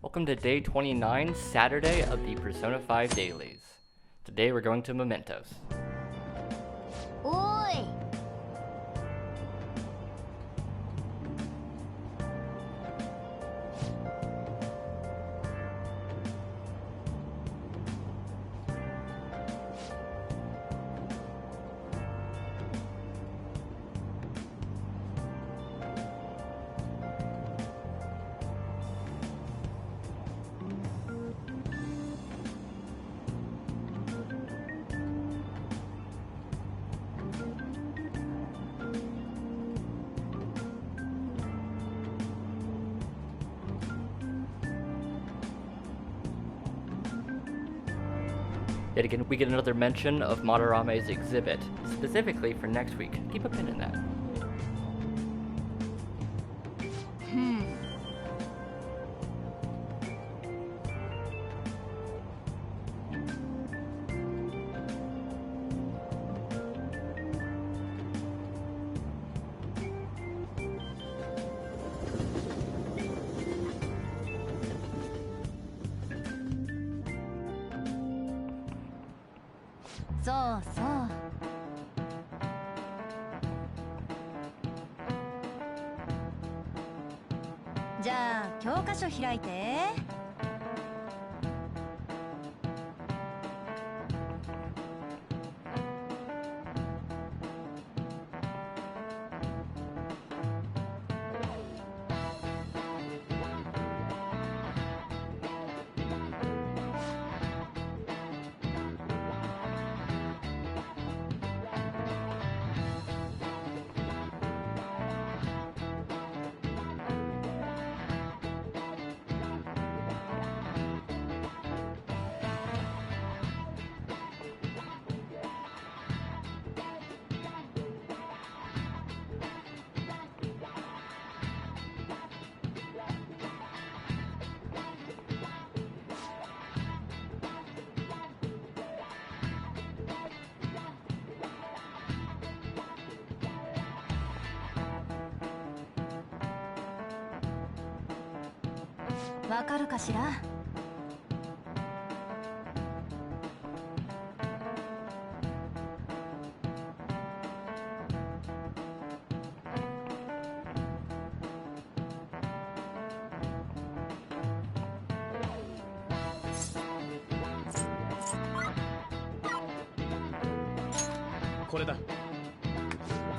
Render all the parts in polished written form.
Welcome to day 29, Saturday of the Persona 5 dailies. Today we're going to Mementos. おーい。Yet again, we get another mention of Madarame's exhibit, specifically for next week. Keep a pin in that.そうそう。じゃあ教科書開いて。わかるかしら。これだ。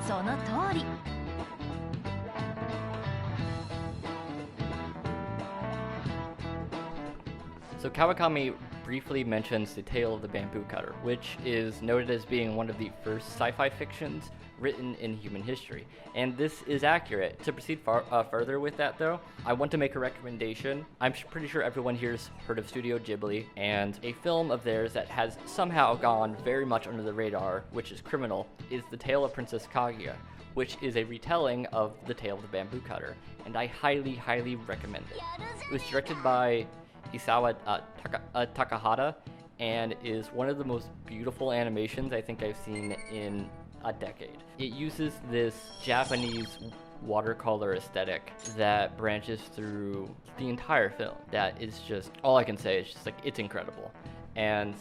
その通り。So Kawakami briefly mentions the tale of the bamboo cutter, which is noted as being one of the first sci-fi fictions written in human history. And this is accurate. To proceed further with that though, I want to make a recommendation. I'm pretty sure everyone here's heard of Studio Ghibli, and a film of theirs that has somehow gone very much under the radar, which is criminal, is The Tale of Princess Kaguya, which is a retelling of The Tale of the Bamboo Cutter, and I highly, highly recommend it. It was directed by Isawa Takahata, and is one of the most beautiful animations I think I've seen in a decade. It uses this Japanese watercolor aesthetic that branches through the entire film. That is just, all I can say is just like, it's incredible. And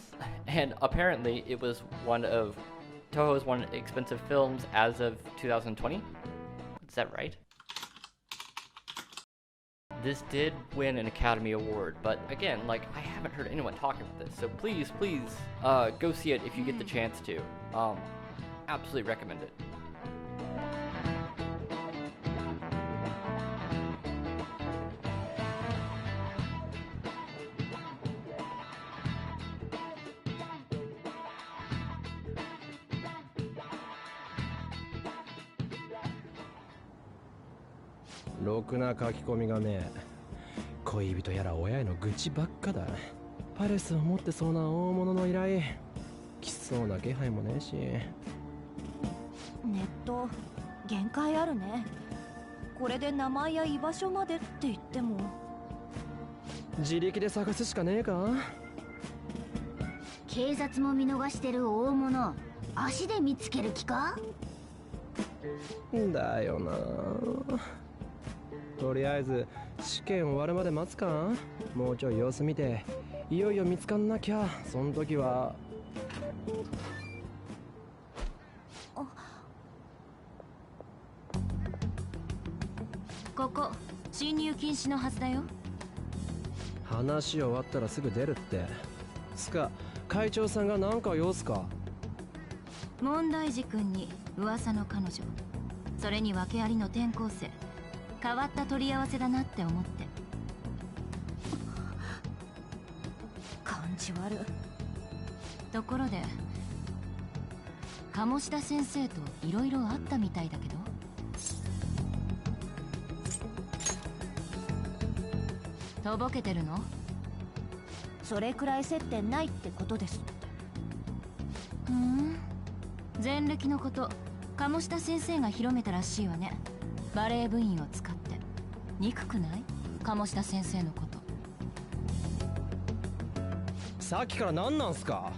apparently it was one of Toho's one expensive films as of 2020. Is that right? This did win an Academy Award, but again, like, I haven't heard anyone talking about this, so please, go see it if you get the chance to. Absolutely recommend it. "ろくな書き込みがねえ。恋人やら親への愚痴ばっかだ。パレスを持ってそうな大物の依頼。来そうな気配もねえし。ネット限界あるね。これで名前や居場所までって言っても。自力で探すしかねえか。警察も見逃してる大物、足で見つける気か。だよな。とりあえず試験終わるまで待つか。もうちょい様子見て、いよいよ見つかんなきゃ。そん時はここ侵入禁止のはずだよ。話終わったらすぐ出るって。つか会長さんが何か用すか。問題児君に噂の彼女、それに訳ありの転校生、変わった取り合わせだなって思って。感じ悪。ところで鴨志田先生といろいろあったみたいだけど。とぼけてるの？それくらい接点ないってことです。前歴のこと鴨志田先生が広めたらしいわね。バレー部員を使って。憎くない？鴨志田先生のこと。さっきから何なんすか。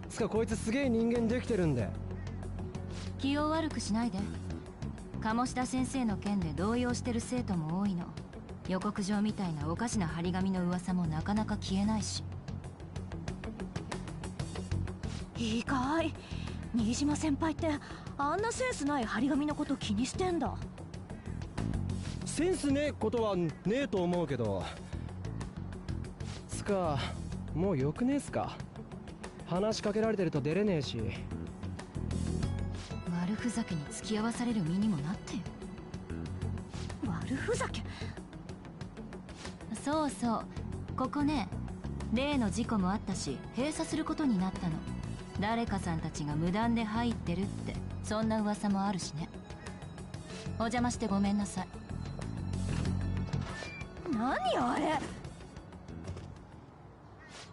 つかこいつすげえ人間できてるんで。気を悪くしないで。鴨志田先生の件で動揺してる生徒も多いの。予告状みたいなおかしな張り紙の噂もなかなか消えないし。いいかい、新島先輩ってあんなセンスない張り紙のこと気にしてんだ。センスねえことはねえと思うけど。つかもうよくねえっすか。話しかけられてると出れねえし。悪ふざけに付き合わされる身にもなってよ。悪ふざけ？そうそう、ここね、例の事故もあったし閉鎖することになったの。誰かさんたちが無断で入ってるって、そんな噂もあるしね。お邪魔してごめんなさい。何あれ。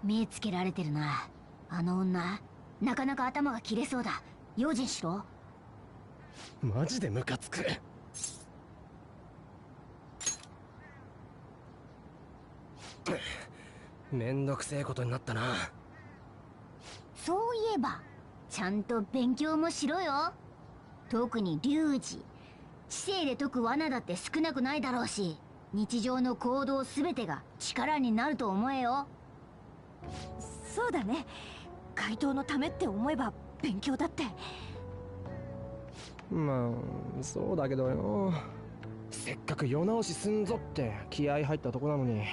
見つけられてるな。あの女なかなか頭が切れそうだ。用心しろ。マジでムカつく。めんどくせえことになったな。そういえばちゃんと勉強もしろよ。特に龍二、知性で解く罠だって少なくないだろうし、日常の行動すべてが力になると思えよ。そうだね、怪盗のためって思えば勉強だって。まあそうだけどよ、せっかく世直しすんぞって気合入ったとこなのに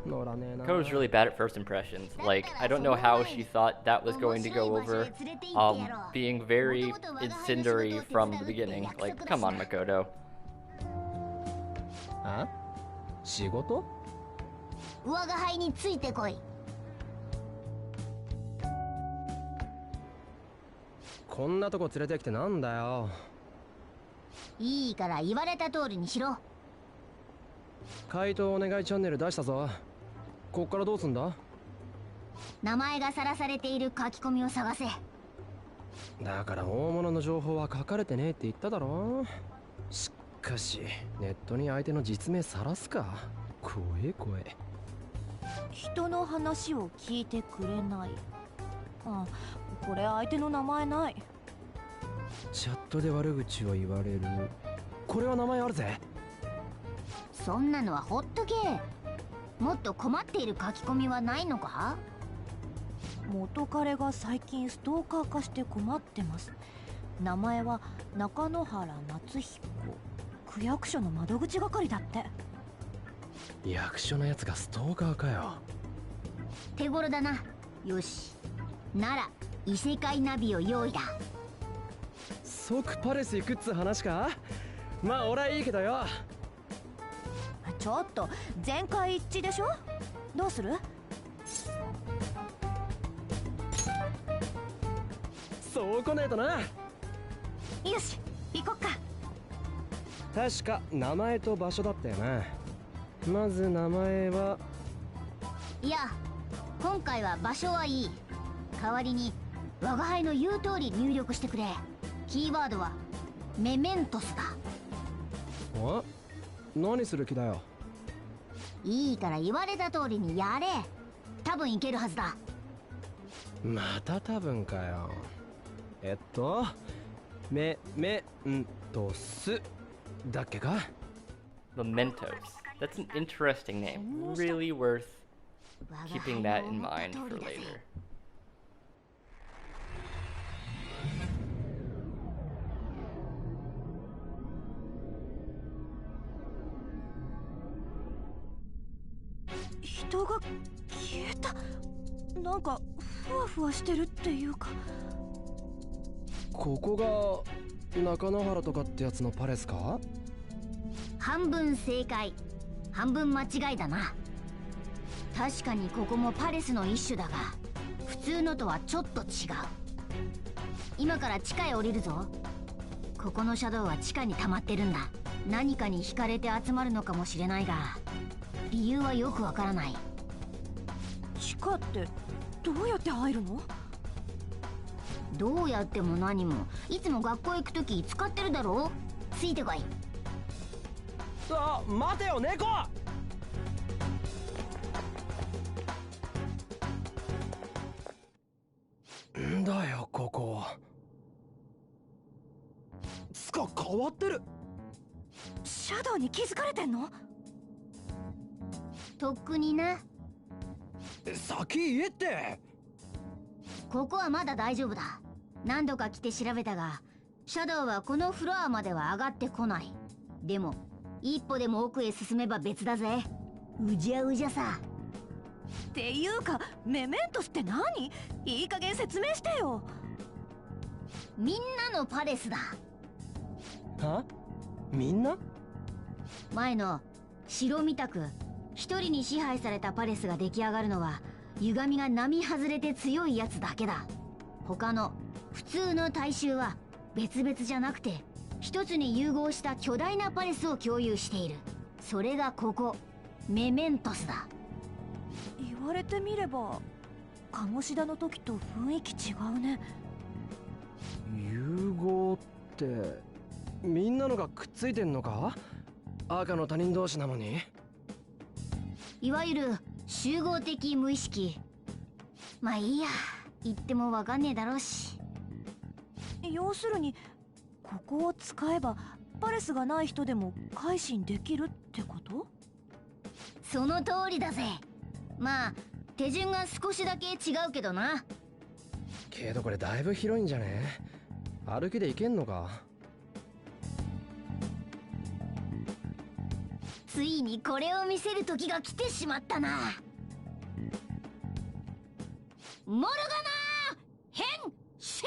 乗らねえな。 Ko's really bad at first impressions. Like, I don't know how she thought that was going to go over, being very incendiary from the beginning. Like, come on, Makoto. あ？仕事？我が輩についてこい。こんなとこ連れてきてなんだよ。いいから言われた通りにしろ。怪盗お願いチャンネル出したぞ。こっからどうすんだ？名前がさらされている書き込みを探せ。だから大物の情報は書かれてねえって言っただろ。しかしネットに相手の実名さらすか。怖え怖え。人の話を聞いてくれない。あ、これ相手の名前ない。チャットで悪口を言われる。これは名前あるぜ。そんなのはほっとけ。もっと困っている書き込みはないのか？元彼が最近ストーカー化して困ってます。名前は中野原夏彦。区役所の窓口係だって。役所のやつがストーカーかよ。手頃だな。よし、なら異世界ナビを用意だ。即パレス行くっつ話か。まあ俺はいいけどよ。ちょっと全会一致でしょ。どうする？そうこねえとな。よし行こっか。確か名前と場所だったよな。まず名前は。いや、今回は場所はいい。代わりに我が輩の言う通り入力してくれ。キーワードはメメントスだ。あ？何する気だよ。いいから言われた通りにやれ。多分いけるはずだ。また多分かよ。メントスだっけか。Mementos. That's an interesting name. Really worth keeping that in mind for later.人が消えた。なんかふわふわしてるっていうか。ここが中野原とかってやつのパレスか？半分正解、半分間違いだな。確かにここもパレスの一種だが、普通のとはちょっと違う。今から地下へ降りるぞ。ここのシャドウは地下に溜まってるんだ。何かに惹かれて集まるのかもしれないが、理由はよくわからない。地下ってどうやって入るの？どうやっても何も、いつも学校行くとき使ってるだろう。ついてこい。あ、待てよ猫！んだよここ。つか変わってる。シャドウに気づかれてんの？とっくにな。先言えって。ここはまだ大丈夫だ。何度か来て調べたが、シャドウはこのフロアまでは上がってこない。でも一歩でも奥へ進めば別だぜ。うじゃうじゃさ。っていうか、メメントスって何？いい加減説明してよ。みんなのパレスだ。は？みんな？前の城みたく一人に支配されたパレスが出来上がるのは、歪みが並外れて強いやつだけだ。他の普通の大衆は別々じゃなくて一つに融合した巨大なパレスを共有している。それがここメメントスだ。言われてみれば鴨志田の時と雰囲気違うね。融合ってみんなのがくっついてんのか？赤の他人同士なのに。いわゆる集合的無意識。まあいいや、言ってもわかんねえだろうし。要するにここを使えばパレスがない人でも改心できるってこと？その通りだぜ。まあ手順が少しだけ違うけどな。けどこれだいぶ広いんじゃね？歩きで行けんのか？ついにこれを見せる時が来てしまったな。モルガナ変身。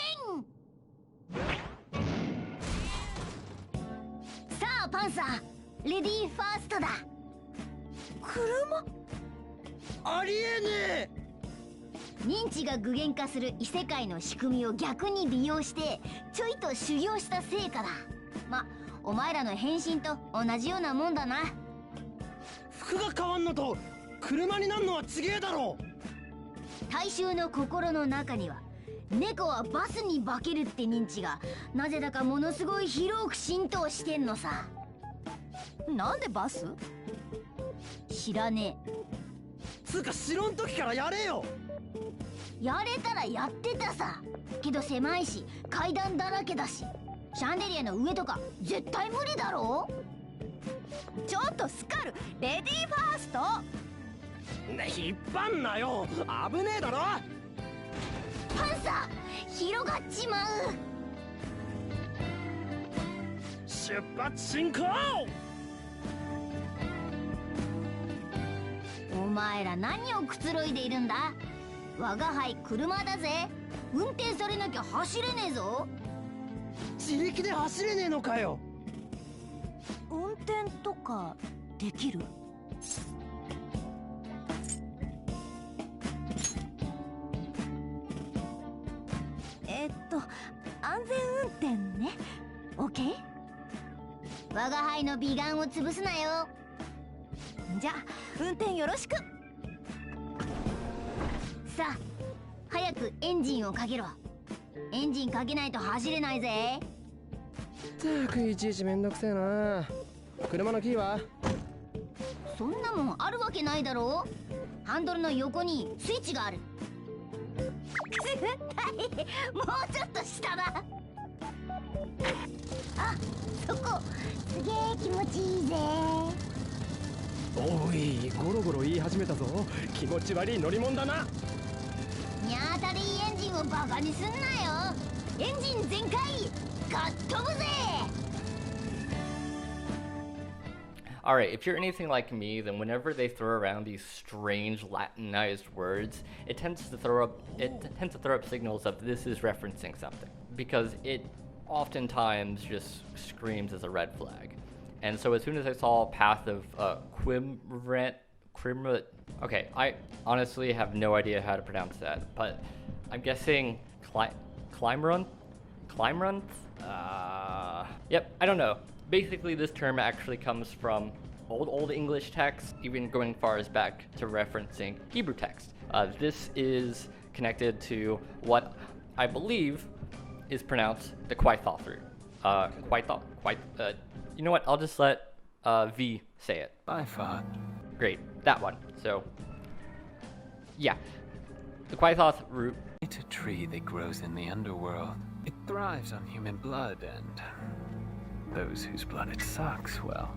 さあパンサー、レディーファーストだ。車？ありえねえ。認知が具現化する異世界の仕組みを逆に利用してちょいと修行した成果だ。ま、お前らの変身と同じようなもんだな。服が変わんのと車になんのは違えだろ。大衆の心の中には猫はバスに化けるって認知がなぜだかものすごい広く浸透してんのさ。なんでバス？知らねえ。つうか城ん時からやれよ。やれたらやってたさ。けど狭いし階段だらけだし、シャンデリアの上とか絶対無理だろ。ちょっとスカル、レディーファースト。引っ張んなよ、危ねえだろ。パンサー広がっちまう。出発進行。お前ら何をくつろいでいるんだ。我が輩車だぜ。運転されなきゃ走れねえぞ。自力で走れねえのかよ。運転とかできる？安全運転ね。オッケー？我が輩の美顔を潰すなよ。じゃあ運転よろしく。さあ早くエンジンをかけろ。エンジンかけないと走れないぜ。ったくいちいちめんどくせえな。車のキーは？そんなもんあるわけないだろう。ハンドルの横にスイッチがある。もうちょっと下だ。あ、そこすげえ気持ちいいぜ。おい、ゴロゴロ言い始めたぞ。気持ち悪い乗り物だな。ニャータリーエンジンをバカにすんなよ。エンジン全開、ガッ飛ぶぜ。Alright, if you're anything like me, then whenever they throw around these strange Latinized words, it tends to throw up signals of this is referencing something, because it oftentimes just screams as a red flag. And so as soon as I saw Path of okay, I honestly have no idea how to pronounce that, but I'm guessing Climrun? Yep, I don't know. Basically, this term actually comes from old English text, even going far as back to referencing Hebrew text. This is connected to what I believe is pronounced the Quaithoth root. You know what? I'll just let V say it. By far. Great, that one. So, yeah, the Quaithoth root. It's a tree that grows in the underworld. It thrives on human blood and those whose blood it sucks, well,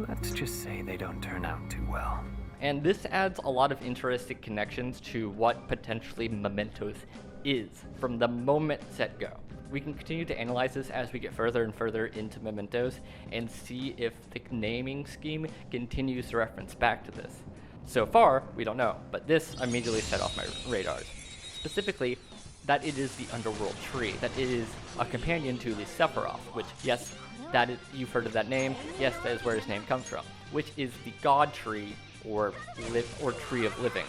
let's just say they don't turn out too well. And this adds a lot of interesting connections to what potentially Mementos is from the moment set go. We can continue to analyze this as we get further and further into Mementos and see if the naming scheme continues to reference back to this. So far, we don't know, but this immediately set off my radars. Specifically, that it is the underworld tree, that it is a companion to the Sephiroth, which, yes, that is, you've heard of that name, yes, that is where his name comes from, which is the god tree, or tree of living.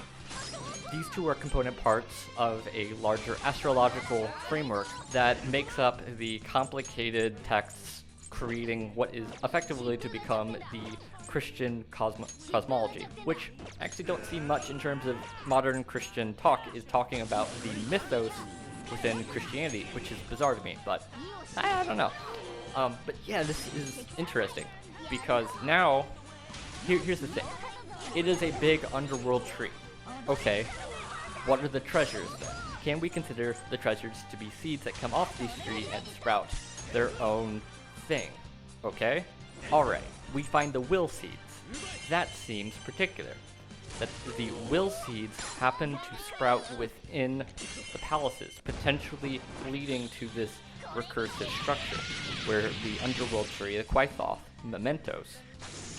These two are component parts of a larger astrological framework that makes up the complicated texts creating what is effectively to become the Christian cosmology, which I actually don't see much in terms of modern Christian talk, is talking about the mythos within Christianity, which is bizarre to me, but I don't know. But yeah, this is interesting, because now, here's the thing. It is a big underworld tree. Okay, what are the treasures then? Can we consider the treasures to be seeds that come off these trees and sprout their own thing? Okay, alright. We find the will seeds. That seems particular. That the will seeds happen to sprout within the palaces, potentially leading to this recursive structure, where the underworld tree, the Quaithoth, Mementos,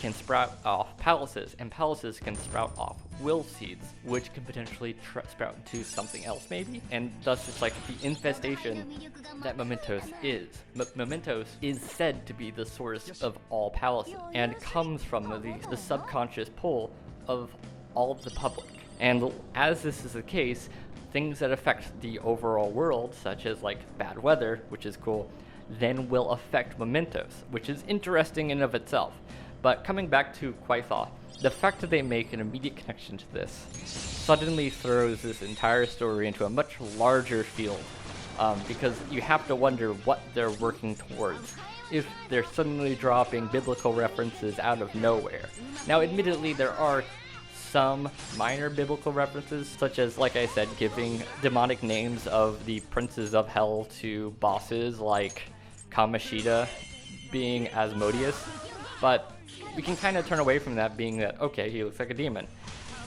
can sprout off palaces, and palaces can sprout off will seeds, which can potentially sprout into something else maybe, and thus it's like the infestation that Mementos is. Mementos is said to be the source of all palaces, and comes from the subconscious pull of all of the public. And as this is the case, things that affect the overall world, such as like bad weather, which is cool, then will affect Mementos, which is interesting in of itself. But coming back to Quaithoth, the fact that they make an immediate connection to this suddenly throws this entire story into a much larger field, because you have to wonder what they're working towards if they're suddenly dropping biblical references out of nowhere. Now, admittedly, there are some minor biblical references, such as, like I said, giving demonic names of the princes of hell to bosses like Kamoshida being Asmodeus, but we can kind of turn away from that, being that, okay, he looks like a demon.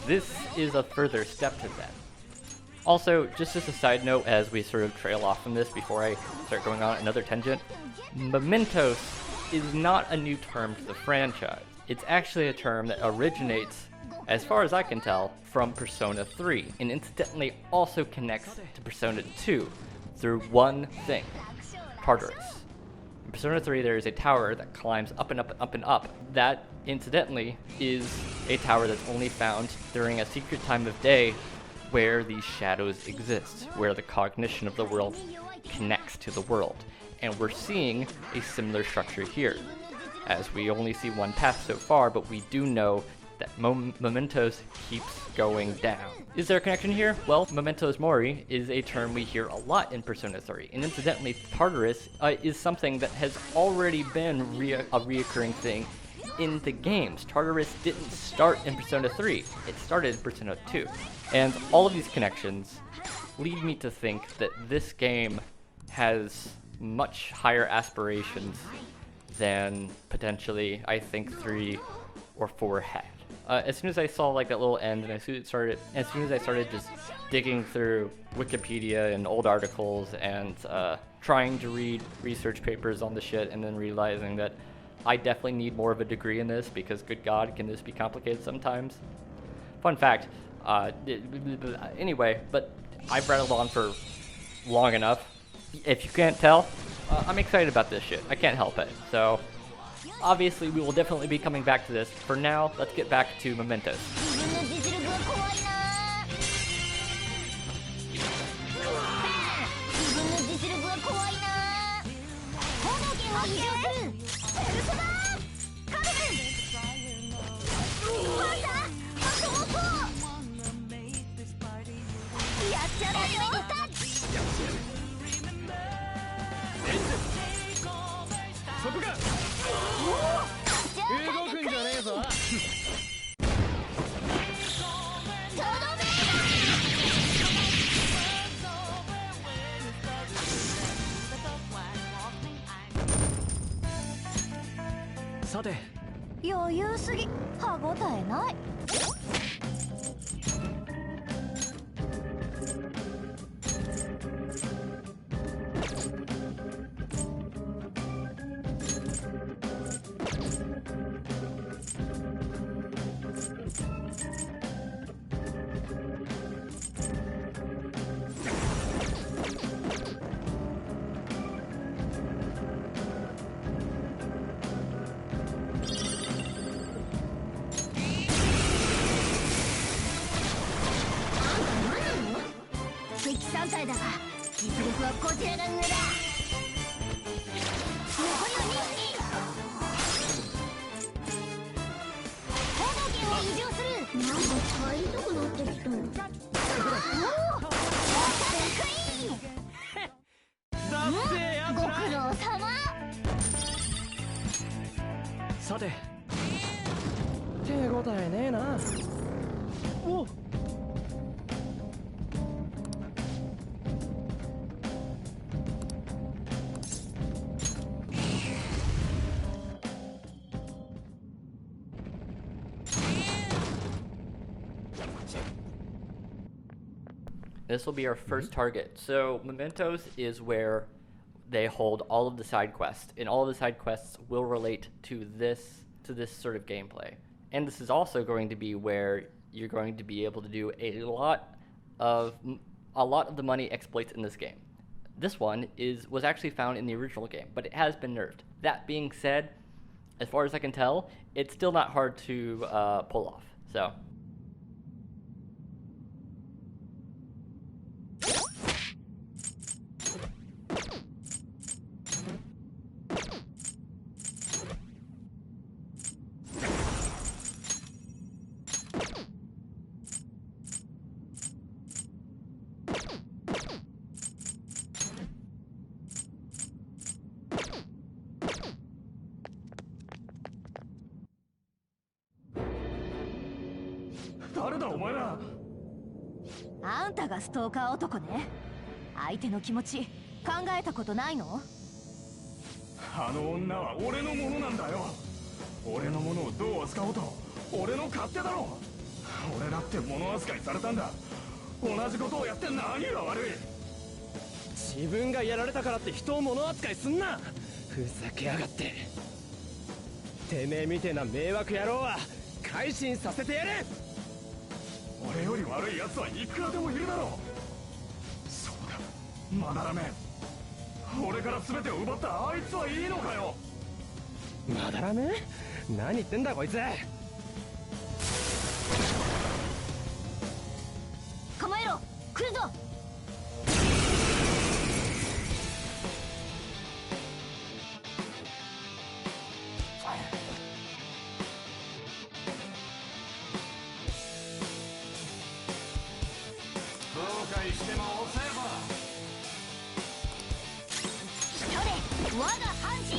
This is a further step to that. Also, just as a side note, as we sort of trail off from this before I start going on another tangent, Mementos is not a new term to the franchise. It's actually a term that originates, as far as I can tell, from Persona 3, and incidentally also connects to Persona 2 through one thing: Tartarus. In Persona 3, there is a tower that climbs up and up and up and up. That, incidentally, is a tower that's only found during a secret time of day where these shadows exist, where the cognition of the world connects to the world. And we're seeing a similar structure here, as we only see one path so far, but we do know that Mementos keeps going down. Is there a connection here? Well, Mementos Mori is a term we hear a lot in Persona 3, and incidentally, Tartarus is something that has already been a reoccurring thing in the games. Tartarus didn't start in Persona 3, it started in Persona 2. And all of these connections lead me to think that this game has much higher aspirations than potentially, I think, 3 or forehead. As soon as I saw like that little end, and as soon as I started just digging through Wikipedia and old articles and trying to read research papers on the shit, and then realizing that I definitely need more of a degree in this because, good God, can this be complicated sometimes? Fun fact. Anyway, but I've rattled on for long enough. If you can't tell, I'm excited about this shit. I can't help it. So, obviously, we will definitely be coming back to this. For now, let's get back to Mementos.余裕すぎ、歯ごたえない。3体だが実力はこちらの上だ。残りは2機。砲撃を移動する。なんか使いたくなってきた。ご苦労様。さて、手応えねえな。おっ、This will be our first target. So Mementos is where they hold all of the side quests, and all of the side quests will relate to this sort of gameplay. And this is also going to be where you're going to be able to do a lot of the money exploits in this game. This one was actually found in the original game, but it has been nerfed. That being said, as far as I can tell, it's still not hard to pull off. So.あんたがストーカー男ね。相手の気持ち考えたことないの？あの女は俺のものなんだよ。俺のものをどう扱おうと俺の勝手だろ。俺だって物扱いされたんだ。同じことをやって何が悪い。自分がやられたからって人を物扱いすんな。ふざけやがって。てめえみてえな迷惑野郎は改心させてやれ。俺より悪い奴はいくらでもいるだろう。そうだ、まだらめ。俺から全てを奪ったあいつはいいのかよ。まだらめ？何言ってんだこいつ。構えろ、来るぞ。我が半身。ペ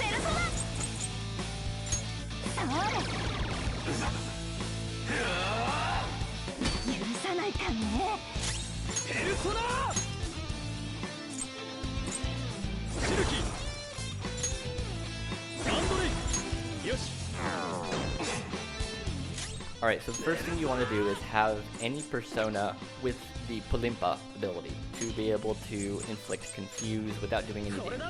ルソナ。そうです。許さないかね。ペルソナ。Alright, so the first thing you want to do is have any persona with the Polimpa ability to be able to inflict confuse without doing any damage.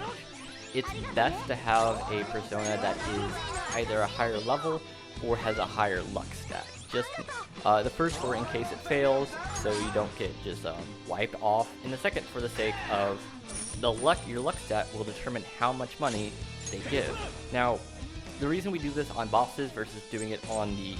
It's best to have a persona that is either a higher level or has a higher luck stat. Just the first for in case it fails, so you don't get just wiped off, and the second for the sake of your luck stat will determine how much money they give. Now, the reason we do this on bosses versus doing it on the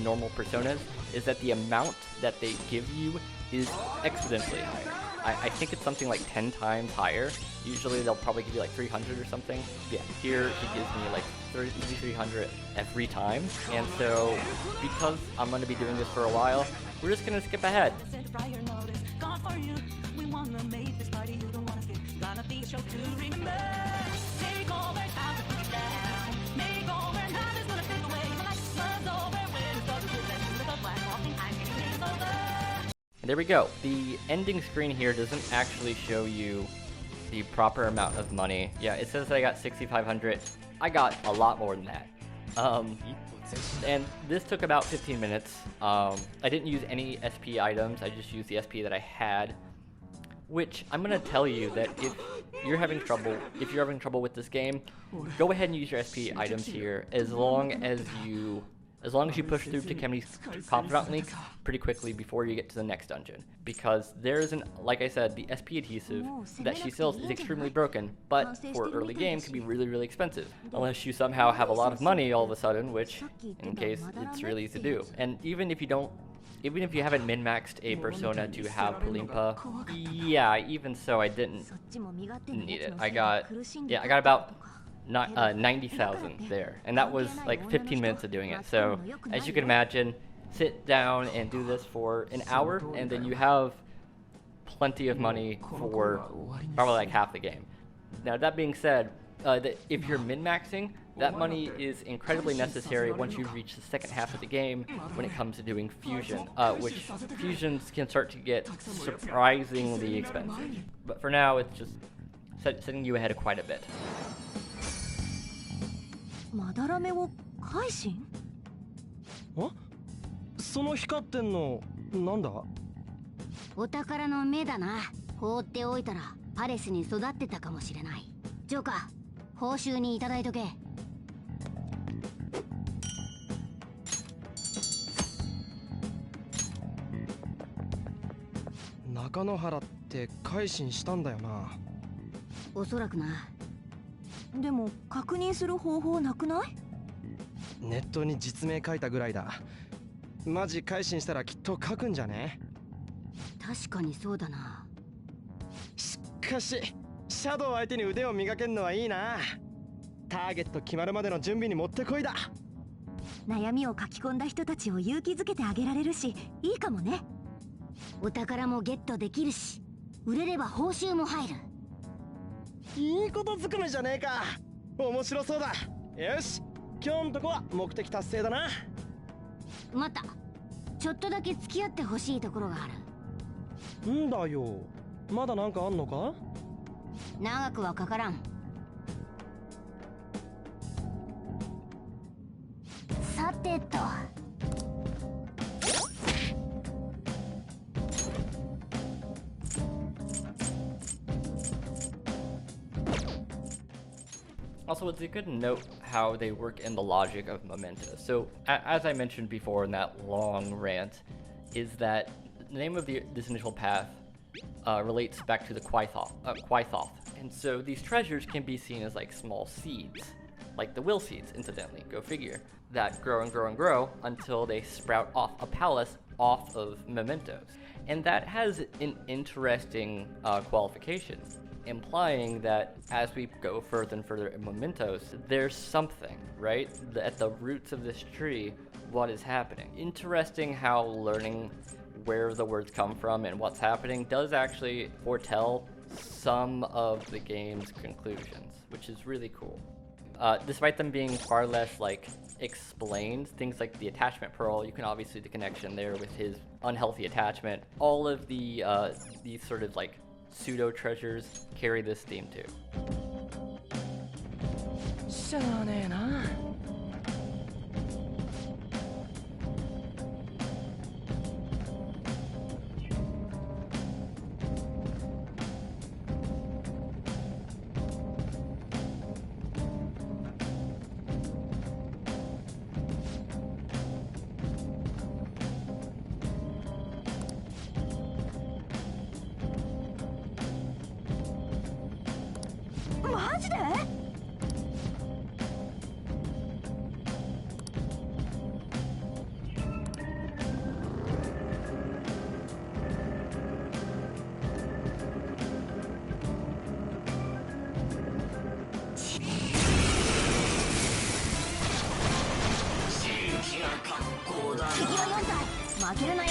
normal personas is that the amount that they give you is exponentially higher. I think it's something like 10 times higher. Usually they'll probably give you like 300 or something. Yeah, here he gives me like 300 every time. And so, because I'm going to be doing this for a while, we're just going to skip ahead. And there we go. The ending screen here doesn't actually show you the proper amount of money. Yeah, it says that I got 6,500. I got a lot more than that. And this took about 15 minutes. I didn't use any SP items. I just used the SP that I had. Which I'm gonna tell you that if you're having trouble with this game, go ahead and use your SP items here as long as you push through to Kemi's Confidant Link pretty quickly before you get to the next dungeon. Because like I said, the SP adhesive that she sells is extremely broken, but for early game can be really, really expensive. Unless you somehow have a lot of money all of a sudden, which, in case, it's really easy to do. And even if you haven't min-maxed a persona to have Polimpa, yeah, even so I didn't need it. I got about 90,000 there, and that was like 15 minutes of doing it. So as you can imagine, sit down and do this for an hour, and then you have plenty of money for probably like half the game. Now that being said, if you're min-maxing, that money is incredibly necessary once you reach the second half of the game when it comes to doing fusion, which fusions can start to get surprisingly expensive. But for now, it's just setting you ahead quite a bit. まだらめを改心？その光ってんのなんだ？お宝の目だな。放っておいたらパレスに育ってたかもしれない。ジョーカー、報酬にいただいとけ。中野原って改心したんだよな。おそらくな。でも確認する方法なくない？ネットに実名書いたぐらいだ。マジ改心したらきっと書くんじゃね？確かにそうだな。しかしシャドウ相手に腕を磨けるのはいいな。ターゲット決まるまでの準備にもってこいだ。悩みを書き込んだ人たちを勇気づけてあげられるし、いいかもね。お宝もゲットできるし、売れれば報酬も入る。いいことずくめじゃねえか。面白そうだ。よし、今日のとこは目的達成だな。またちょっとだけ付き合ってほしいところがある。んだよ、まだなんかあんのか？長くはかからん。さてと。Also, it's good to note how they work in the logic of Mementos. So, as I mentioned before in that long rant, is that the name of this initial path relates back to the Quaithoth. And so these treasures can be seen as like small seeds, like the will seeds, incidentally, go figure, that grow and grow and grow until they sprout off a palace off of Mementos. And that has an interesting qualification, implying that as we go further and further in Mementos, there's something, right? At the roots of this tree, what is happening. Interesting how learning where the words come from and what's happening does actually foretell some of the game's conclusions, which is really cool. Despite them being far less like explained, things like the attachment pearl, you can obviously see the connection there with his unhealthy attachment. All of the these sort of like pseudo treasures carry this theme too. しゃあねえな。負けるなよ。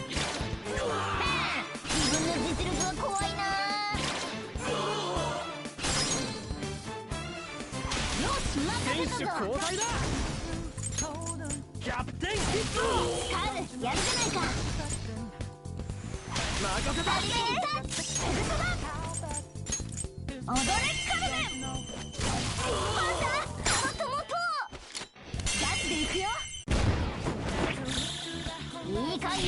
自分の実力は怖いな。よし、任せたぞ。交代だ。キャプテンヒット。カール、やるじゃないか。任せた。ありがとう。踊れカルメン。またもっとガチでいくよ。いいか、やるぞ。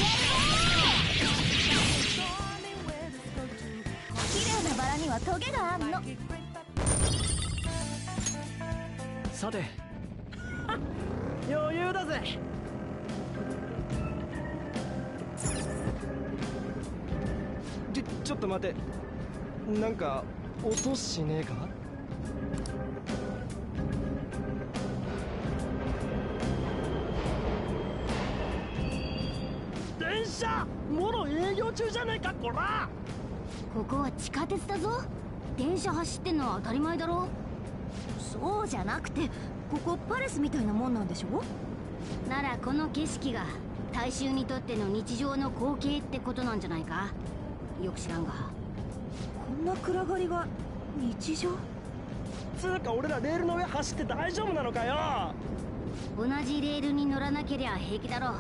綺麗なバラにはトゲがあんの。さて余裕だぜ。ちょっと待て、なんか音しねえか？電車もろ営業中じゃねえかこら。ここは地下鉄だぞ。電車走ってんのは当たり前だろ。そうじゃなくて、ここパレスみたいなもんなんでしょ。ならこの景色が大衆にとっての日常の光景ってことなんじゃないか。よく知らんが。こんな暗がりが日常。つうか俺らレールの上走って大丈夫なのかよ。同じレールに乗らなけりゃ平気だろう。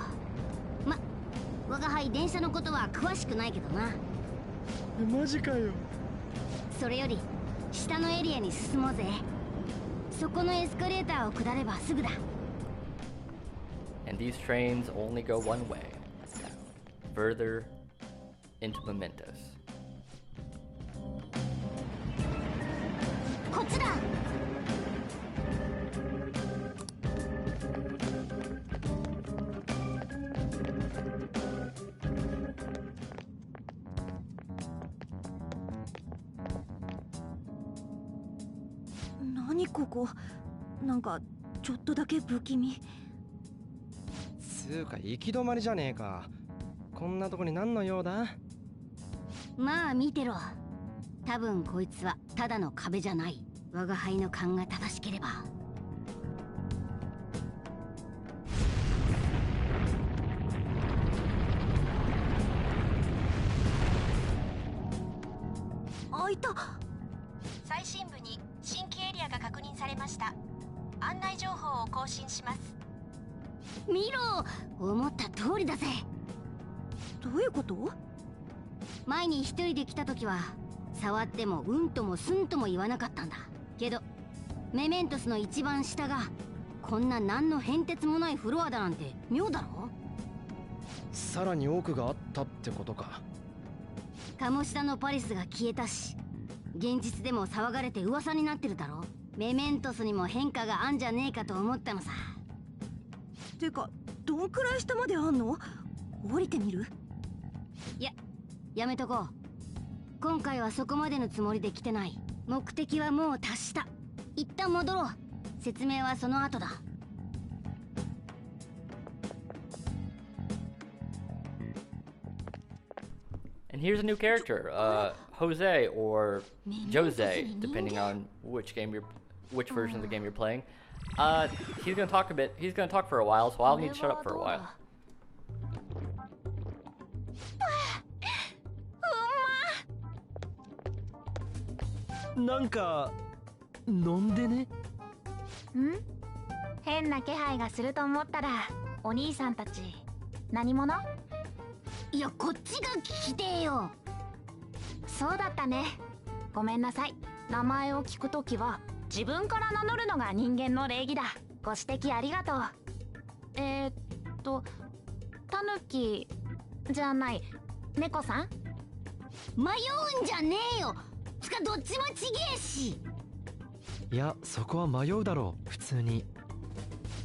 我が輩電車のことは詳しくないけどな。マジかよ。それより下のエリアに進もうぜ。そこのエスカレーターを下ればすぐだ。 And these trains only go one way, further into Mementos. こっちだ。何ここ、なんかちょっとだけ不気味。つうか行き止まりじゃねえか。こんなとこに何の用だ？まあ見てろ。多分こいつはただの壁じゃない。我が輩の勘が正しければ。開いた。最新部に新規エリアが確認されました。案内情報を更新します。見ろ、思った通りだぜ。どういうこと？前に一人で来た時は触ってもうんともすんとも言わなかったんだけど、メメントスの一番下がこんな何の変哲もないフロアだなんて妙だろ。さらに奥があったってことか。鴨下のパリスが消えたし、現実でも騒がれて噂になってるだろ。メメントスにも変化があんじゃねえかと思ったのさ。てか、どんくらい下まであんの？降りてみる？やめとこう。今回はそこまでのつもりで来てない。目的はもう達した。一旦戻ろう。説明はその後だ。And here's a new character, Jose or Jose, depending on which version of the game you're playing. He's gonna talk a bit. He's gonna talk for a while, so I'll need to shut up for a while. なんか飲んでね？ん？変な気配がすると思ったら、お兄さんたち何者？いや、こっちが聞きてえよ。そうだったね。ごめんなさい。名前を聞くときは自分から名乗るのが人間の礼儀だ。ご指摘ありがとう。タヌキじゃない、猫さん？迷うんじゃねえよ。つかどっちもちげえし。いや、そこは迷うだろう、普通に。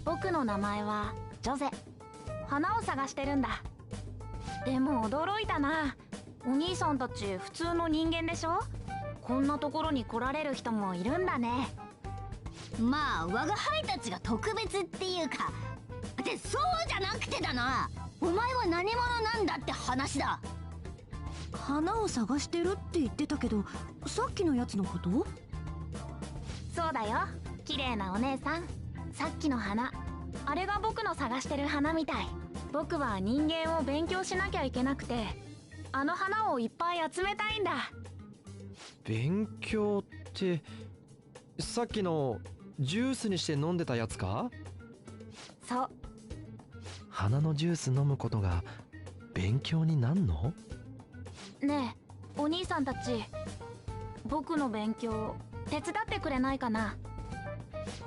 僕の名前はジョゼ。花を探してるんだ。でも驚いたな。お兄さんたち普通の人間でしょ？こんなところに来られる人もいるんだね。まあ我が輩たちが特別っていうか、ってそうじゃなくてだな。お前は何者なんだって話だ。花を探してるって言ってたけど、さっきのやつのこと？そうだよ、綺麗なお姉さん。さっきの花、あれが僕の探してる花みたい。僕は人間を勉強しなきゃいけなくて、あの花をいっぱい集めたいんだ。勉強ってさっきのジュースにして飲んでたやつか？そう。花のジュース飲むことが勉強になんの？ねえ、お兄さんたち、僕の勉強手伝ってくれないかな？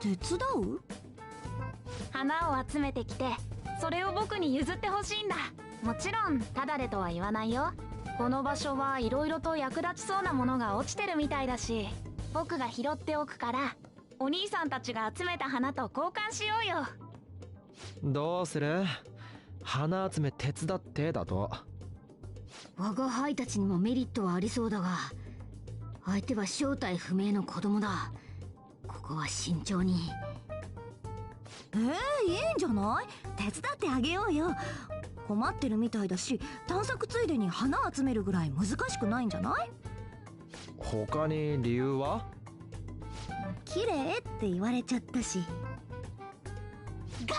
手伝う？花を集めてきて、それを僕に譲ってほしいんだ。もちろんタダでとは言わないよ。この場所はいろいろと役立ちそうなものが落ちてるみたいだし、僕が拾っておくから、お兄さんたちが集めた花と交換しようよ。どうする？花集め手伝ってだと。我が輩たちにもメリットはありそうだが、相手は正体不明の子供だ。ここは慎重に。いいんじゃない？手伝ってあげようよ。困ってるみたいだし、探索ついでに花集めるぐらい難しくないんじゃない？他に理由は？綺麗って言われちゃったし。ガー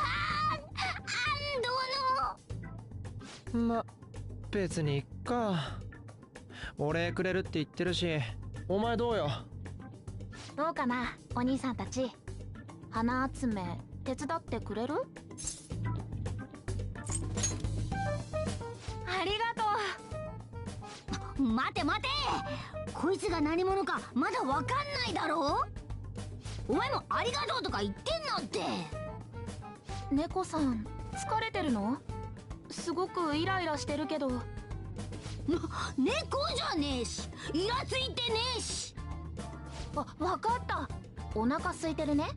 ン！ま、別にいっか。お礼くれるって言ってるし、お前どうよ？どうかな、お兄さんたち。花集め手伝ってくれる？ありがとう。待て待て、こいつが何者かまだわかんないだろう。お前もありがとうとか言ってんのって。猫さん疲れてるの？すごくイライラしてるけど。猫じゃねえし、イラついてねえし。わかった。お腹空いてるね。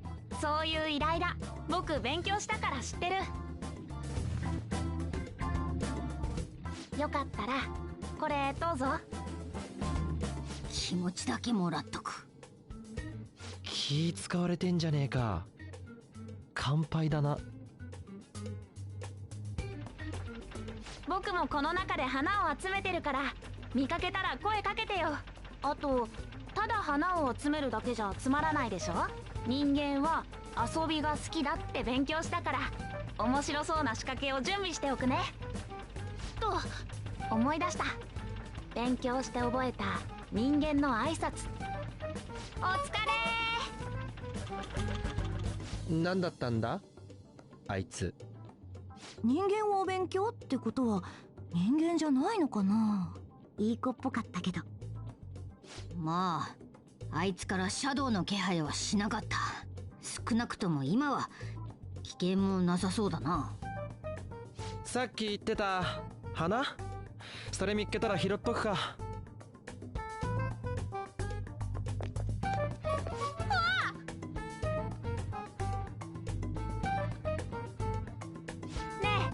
そういうイライラ僕勉強したから知ってる。よかったらこれどうぞ。気持ちだけもらっとく。気使われてんじゃねえか。乾杯だな。僕もこの中で花を集めてるから、見かけたら声かけてよ。あと、ただ花を集めるだけじゃつまらないでしょ。人間は遊びが好きだって勉強したから、面白そうな仕掛けを準備しておくね。と思い出した。勉強して覚えた人間の挨拶。お疲れー。何だったんだあいつ。人間を勉強ってことは人間じゃないのかな？いい子っぽかったけど。まあ、あいつからシャドウの気配はしなかった。少なくとも今は危険もなさそうだな。さっき言ってた花？それ見っけたら拾っとくか。ね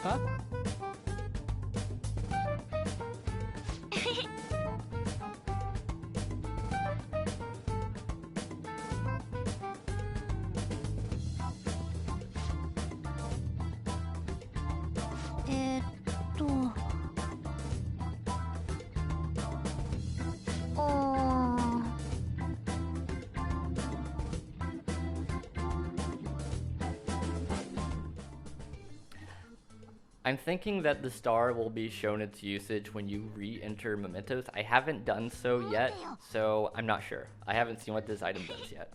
あ？えーっとI'm thinking that the star will be shown its usage when you re-enter Mementos. I haven't done so yet, so I'm not sure. I haven't seen what this item does yet.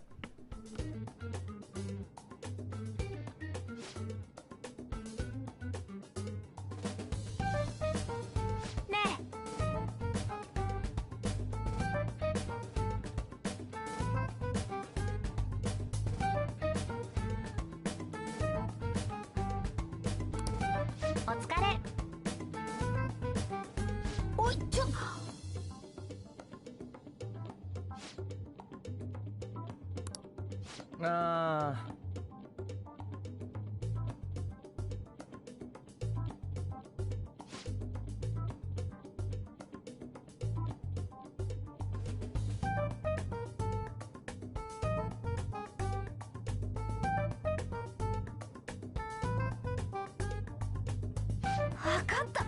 分かった。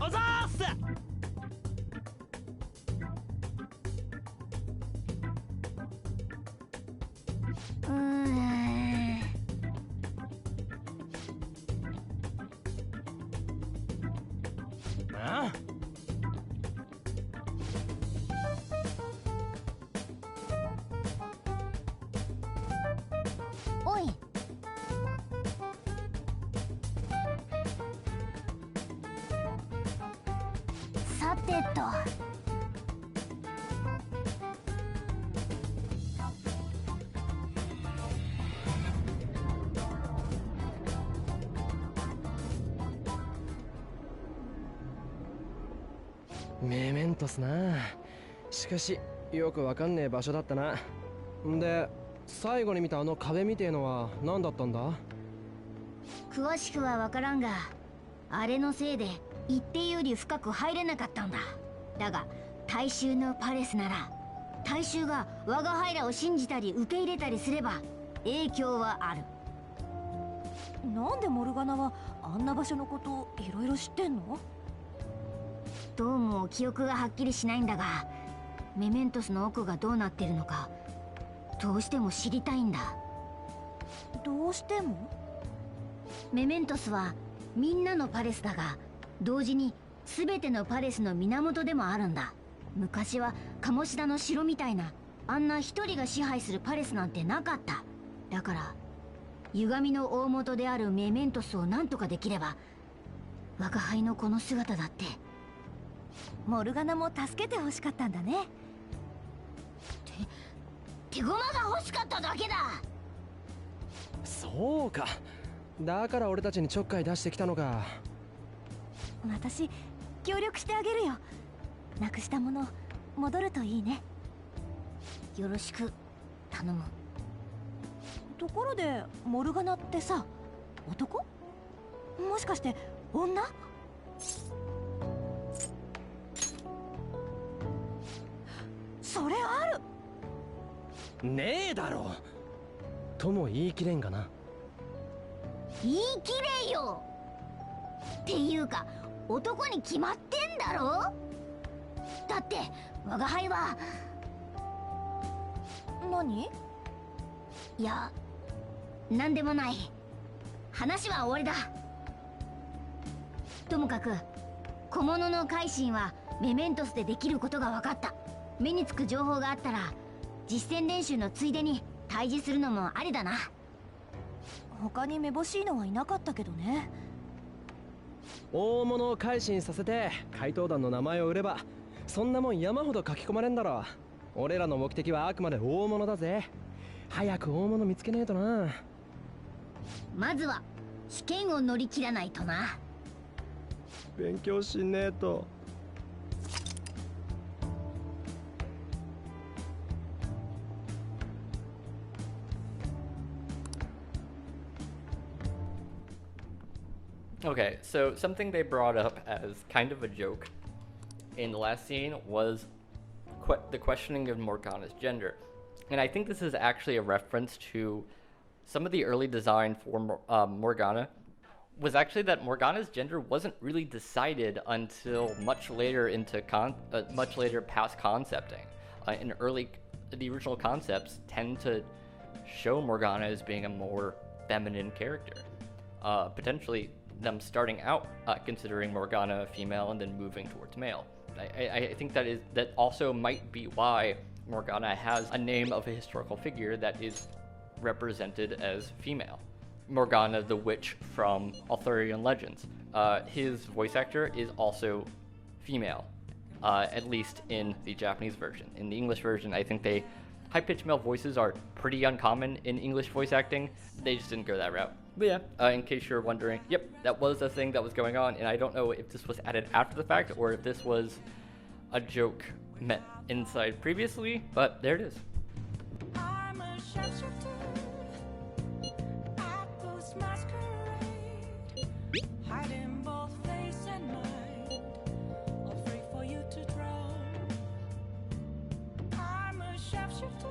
おざーす。ああ、おい、さてと。メメントスな。しかしよくわかんねえ場所だったな。で、最後に見たあの壁みてえのは何だったんだ？詳しくは分からんが、あれのせいで一定より深く入れなかったんだ。だが大衆のパレスなら、大衆が我が輩らを信じたり受け入れたりすれば影響はある。なんでモルガナはあんな場所のことをいろいろ知ってんの？どうも記憶がはっきりしないんだが、メメントスの奥がどうなってるのかどうしても知りたいんだ。どうしても？メメントスはみんなのパレスだが、同時に全てのパレスの源でもあるんだ。昔は鴨志田の城みたいなあんな一人が支配するパレスなんてなかった。だから歪みの大元であるメメントスを何とかできれば、我が輩のこの姿だって。モルガナも助けてほしかったんだね。手駒が欲しかっただけだ。そうか、だから俺たちにちょっかい出してきたのか。私協力してあげるよ。なくしたもの戻るといいね。よろしく頼む。ところでモルガナってさ、男？もしかして女？それある？ねえだろとも言い切れんがな。言い切れよ。っていうか男に決まってんだろ。だって我が輩は。何？いや、なんでもない。話は終わりだ。ともかく小物の改心はメメントスでできることが分かった。目につく情報があったら実践練習のついでに対峙するのもありだな。他にめぼしいのはいなかったけどね。大物を改心させて怪盗団の名前を売れば、そんなもん山ほど書き込まれんだろ。俺らの目的はあくまで大物だぜ。早く大物見つけねえとな。まずは試験を乗り切らないとな。勉強しねえと。Okay, so something they brought up as kind of a joke in the last scene was the questioning of Morgana's gender. And I think this is actually a reference to some of the early design for Morgana was actually that Morgana's gender wasn't really decided until much later into much later past concepting. The original concepts tend to show Morgana as being a more feminine character, potentially them starting out considering Morgana a female and then moving towards male. I think that also might be why Morgana has a name of a historical figure that is represented as female. Morgana the Witch from Arthurian Legends. His voice actor is also female, at least in the Japanese version. In the English version, I think high-pitched male voices are pretty uncommon in English voice acting. They just didn't go that route. But yeah, in case you're wondering, yep, that was a thing that was going on, and I don't know if this was added after the fact or if this was a joke meant inside previously, but there it is. I'm a sharpshooter at this masquerade, hiding both face and mind, afraid for you to drown. I'm a sharpshooter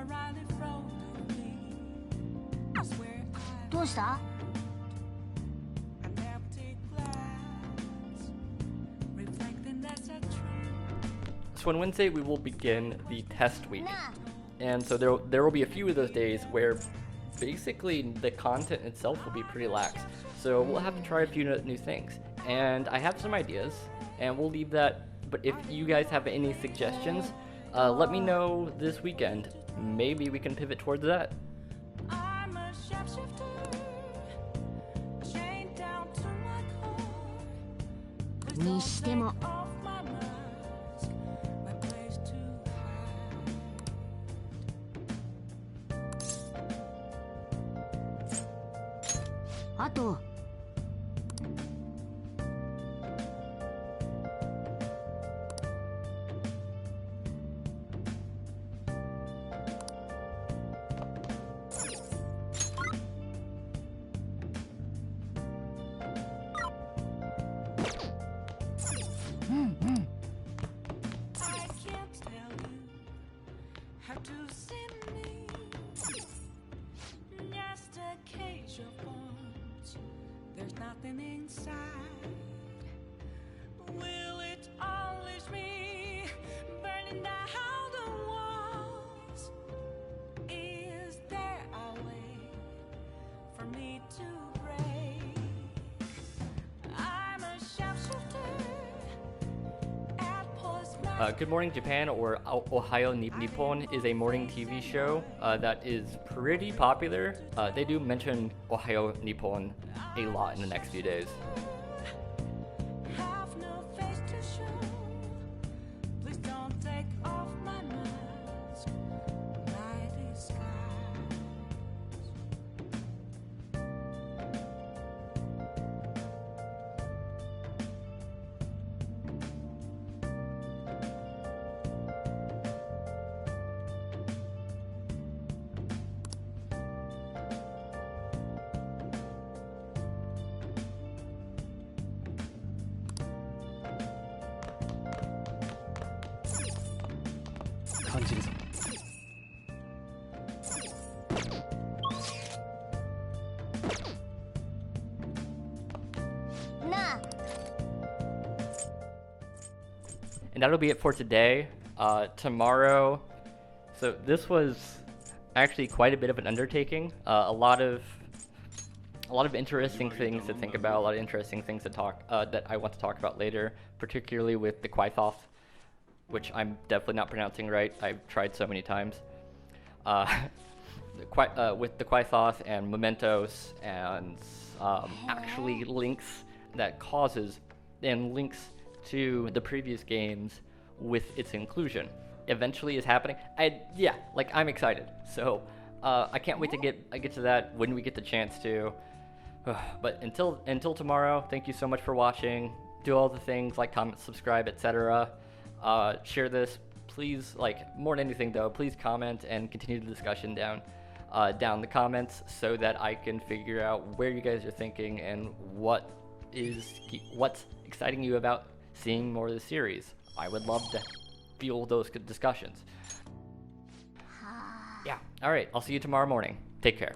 a ride in front of me. I swear どうした？ an empty glass, reflecting that's a truth. So on Wednesday we will begin the test week, なあ、 and so there will be a few of those days where basically the content itself will be pretty lax. So we'll have to try a few new things, and I have some ideas, and we'll leave that. But if you guys have any suggestions, let me know this weekend. Maybe we can pivot towards that. I'm a shapeshifter, chained down to my core. Please に don't しても take off my mask, my place to hide. あと、うんうん。 I can't tell you how to see me. Just a cage of bones. There's nothing inside. Will it unleash me, burning down the walls? Is there a way for me to break? I'm a shapeshifter. Good Morning Japan, or Ohio Nippon, is a morning TV show that is pretty popular. They do mention Ohio Nippon a lot in the next few days. Have no face to show. Please don't take off my mask, my disguise. And that'll be it for today. Tomorrow, so this was actually quite a bit of an undertaking. A lot of interesting things to think about. A lot of interesting things to talk that I want to talk about later, particularly with the Quaithoth, which I'm definitely not pronouncing right. I've tried so many times. With the Quaithoth and Mementos, and actually links that causes and links to the previous games with its inclusion eventually is happening. I'm excited. So I can't wait to get to that when we get the chance to. But until tomorrow, thank you so much for watching. Do all the things like comment, subscribe, etc. Share this, please. Like, more than anything though, please comment and continue the discussion down the comments, so that I can figure out where you guys are thinking and what's exciting you about seeing more of the series. I would love to feel those good discussions. Yeah. All right. I'll see you tomorrow morning. Take care.